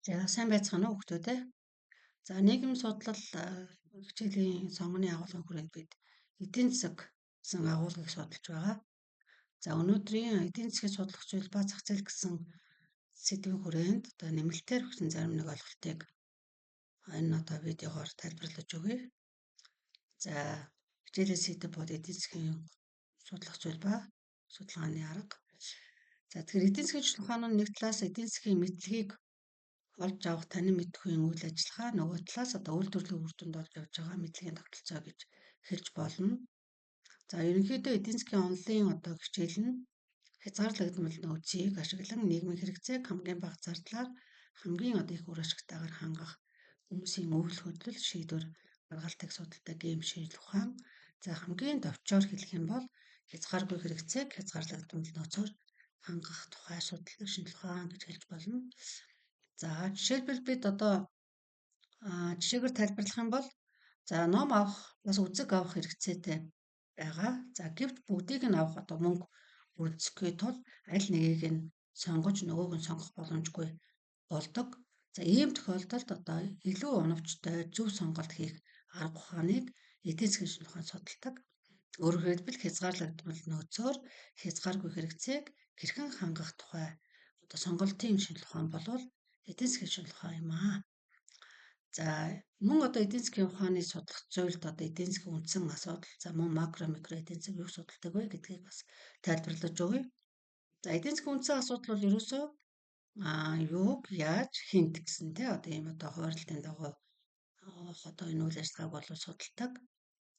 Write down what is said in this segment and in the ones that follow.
За сайн байцгаана уу хүүхдүүд ээ. За нийгэм судлал хичээлийн сонгоны агуулгын хүрээнд бид эдийн засаг гэсэн агуулгыг судалж байгаа. За өнөөдрийн эдийн засгийн судлах зүйл ба зах зээл гэсэн сэдвийн хүрээнд одоо нэмэлтээр өгсөн зарим нэг ойлголтыг энэ одоо видеогоор тайлбарлаж өгье. За хичээлийн сэдэв бол эдийн засгийн судлах зүйл ба судалгааны арга. За тэгэхээр эдийн засгийн ухаан нь нэг талаас эдийн засгийн мэдлэгийг олж авах танин мэдхийн үйл ажиллагаа нөгөө талаас одоо үйлдвэрлэлийн үр дүнд олж явж байгаа мэдлэгийн тогтолцоо гэж хэлж болно. За ерөнхийдөө эдийн засгийн онолын одоо хичээл нь хязгаарлагдмал нөөцийг ашиглан нийгмийн хэрэгцээг хамгийн бага зардлаар хамгийн одоо их үр ашигтайгаар хангах хүмүүсийн өвөл хөдлөл шийдвэр гаргалтыг судалдаг ийм шинжилгээ ухаан. За хамгийн товчоор хэлэх юм бол хязгааргүй хэрэгцээг хязгаарлагдмал нөөцөөр хангах тухай судалдаг шинжилгээ ухаан гэж хэлж болно. За жишээлбэл бид одоо жишээгээр тайлбарлах юм бол за ном авах бас үзэг авах хэрэгцээтэй байгаа. За гэвч бүгдийг нь авах одоо мөнгө үлдэхгүй тул аль нэгийг нь сонгож нөгөөг нь сонгох боломжгүй болдог. За ийм тохиолдолд одоо илүү оновчтой зөв сонголт хийх арга ухааныг эдийн засгийн шинжилгээ ухаан судалдаг. Өөрөөр хэлбэл хязгаарлагдмал нөөцөөр хязгааргүй хэрэгцээг хэрхэн хангах тухай одоо сонголтын шинжилгээ ухаан болвол эдийн засгийн шинжилгээ ухаан юм аа. За мөн одоо эдийн засгийн ухааны судлах зүйлд одоо эдийн засгийн үндсэн асуудал за мөн макро микро эдийн засаг юу судалдаг вэ гэдгийг бас тайлбарлаж өгье. За эдийн засгийн үндсэн асуудал бол ерөөсөө юуг яаж хинт гэсэн тий одоо ийм одоо хуваарлтын дагуу одоо энэ үйл ажиллагааг бол судалдаг.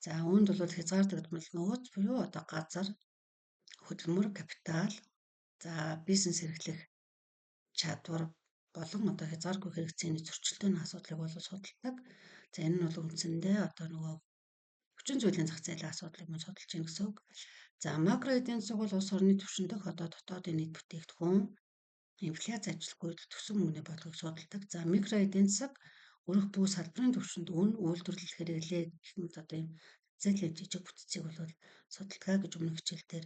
За үүнд бол хязгаарлагдмал нөөц буюу одоо газар, хөдөлмөр, капитал, за бизнес эрхлэх чадвар болон одоо хязгааргүй хэрэгцээний зөрчилдөөний асуудлыг бол судалдаг. За энэ нь бол үндсэндээ одоо нөгөө хүчин зүйлийн зах зээлийн асуудлыг мөн судалж байна гэсэн үг. За макро эдийн засаг бол улс орны түвшин дэх одоо дотоодын нийт бүтээгдэхүүн, инфляц ажилгүй төсөв мөнгөний бодлогыг судалдаг. За микро эдийн засаг өрөх бүх салбарын түвшинд үн, үйлдвэрлэл хэрэглээ гэх мэт одоо ийм зэлийн жижиг бүтцийг бол судалдаг гэж өмнөх хичээлдэр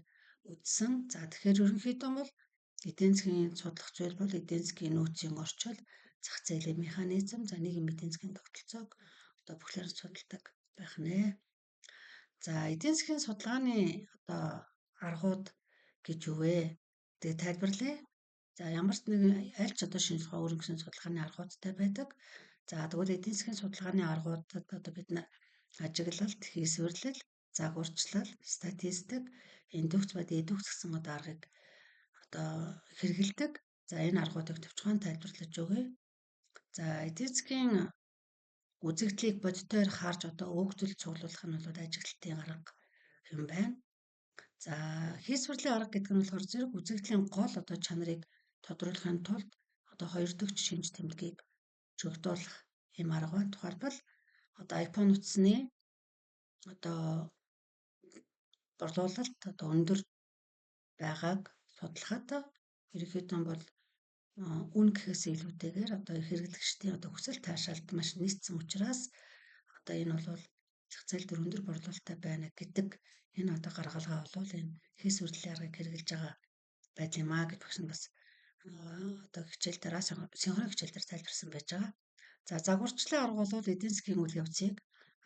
үзсэн. За тэгэхээр ерөнхийдөө бол эдийн засгийн судлах зүйл бол эдийн засгийн нөөцийн орчил, зах зээлийн механизм, за нийгмийн эдийн засгийн тогтолцоог одоо бүхлээр судалдаг байх нэ. За эдийн засгийн судалгааны одоо аргууд гэж юу вэ? Тэгээ тайлбарлая. За ямар ч нэг аль ч одоо шинжилгээ өрнөсөн судалгааны аргуудтай байдаг. За тэгвэл эдийн засгийн судалгааны аргуудад одоо бид ажиглалт, хийсвэрлэл, загварчлал, статистик, индукц ба дедукц гэсэн одоо аргыг одоо хэрэгэлдэг. За энэ аргуудыг товчхон тайлбарлаж өгье. За эдийн засгийн үзэгдлийг бодитоор харж одоо өгөгдөл цуглуулах нь бол ажиглалтын арга юм байна. За хийсвэрлийн арга гэдэг нь болохоор зэрэг үзэгдлийн гол одоо чанарыг тодруулахын тулд одоо хоёр дахь шинж тэмдгийг чөлөөлөх юм арга байна. Тухайлбал одоо iPhone утасны одоо борлуулалт одоо өндөр байгааг судлахад ерөнхийдөө бол үн гэхээс илүүтэйгээр одоо хэрэглэгчдийн одоо хүсэл таашаалт маш нийцсэн учраас одоо энэ бол зах зээл дээр өндөр борлуулалттай байна гэдэг энэ одоо гаргалгаа бол энэ хийсвэрлэлийн аргыг хэрэгжилж байгаа байт юм аа гэж багш нь бас одоо хичээл дээр синхрон хичээл дээр тайлбарсан байж байгаа. За загварчлалын арга бол эдийн засгийн үйл явцыг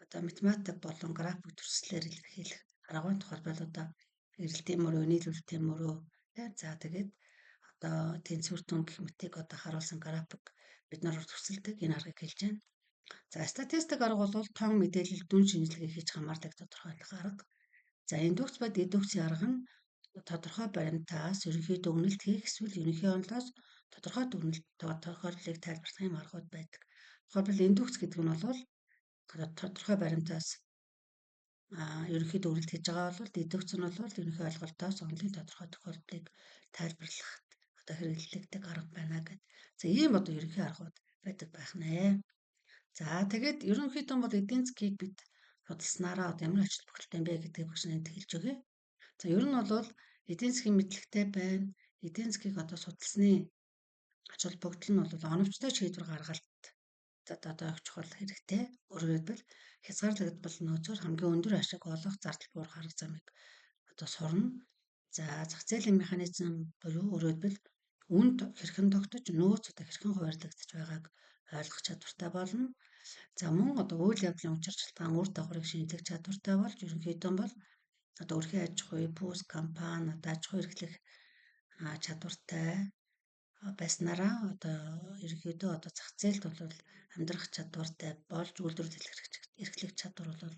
одоо математик болон график төрслөөр илэрхийлэх арга байна. Тухайлбал одоо эрэлтийн мөрөө, нийлүүлэлтийн мөрөө за тэгээд одоо тэнцвэр түн гэх мэтийг одоо харуулсан график бид нар төсөлдөг энэ аргыг хэлж байна. За статистик арга бол том мэдээлэл дүн шинжилгээ хийж хамаардаг тодорхойлох арга. За индукц ба дедукцийн арга нь тодорхой баримтаас ерөнхийдөө үнэлт хийх эсвэл ерөнхий онолоос тодорхой тохиолдлыг тайлбарлах юм аргууд байдаг. Тухайлбал индукц гэдэг нь бол тодорхой баримтаас ерөнхийдөө үнэлт хийж байгаа бол дедукц нь бол ерөнхий ойлголтоос онолын тодорхой тохиолдлыг тайлбарлахад одоо хэрэглэгддэг арга байна гэдэг. За ийм одоо ерөнхий аргууд байдаг байх нэ. За тэгээд ерөнхийдөө бол эдийн засгийг бид судалснараа одоо ямар ач холбогдолтой юм бэ гэдгийг багш нэнд хэлж өгье. За ер нь бол эдийн засгийн мэдлэгтэй байна. Эдийн засгийг одоо судалсны ач холбогдол нь бол оновчтой шийдвэр гаргалт одоо их чухал хэрэгтэй. Өөрөөр хэлбэл хязгаарлагдмал нөөцөөр хамгийн өндөр ашиг олох зардал буурах арга замыг одоо сурна. За зах зээлийн механизм буюу өөрөөр хэлбэл Үнд хэрхэн тогтож, нөөц одоо хэрхэн хуваарлагдаж байгааг ойлгох чадвартай болно. За мөн одоо үйл явдлын учир шалтгаан үр дагаврыг шинжлэх чадвартай болж ерөнхийдөө бол одоо өрхийн аж ахуй, бус компани, одоо аж ахуй эрхлэх чадвартай байснараа одоо ерөнхийдөө одоо зах зээлд бол амьдрах чадвартай болж үйлдвэрлэл эрхлэх чадвар бол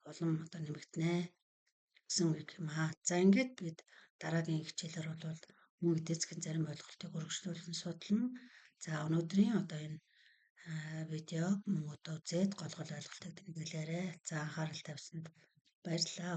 улам одоо нэмэгдэнэ гэсэн үг юм аа. За ингээд бид дараагийн хичээлээр бол мөн эдийн засгийн зарим ойлголтыг өргөжлүүлэн судална. За өнөөдрийн одоо энэ видеог мөн одоо үзээд гол ойлголтыг тэмдэглээрэй. За анхаарал тавьсанд баярлалаа.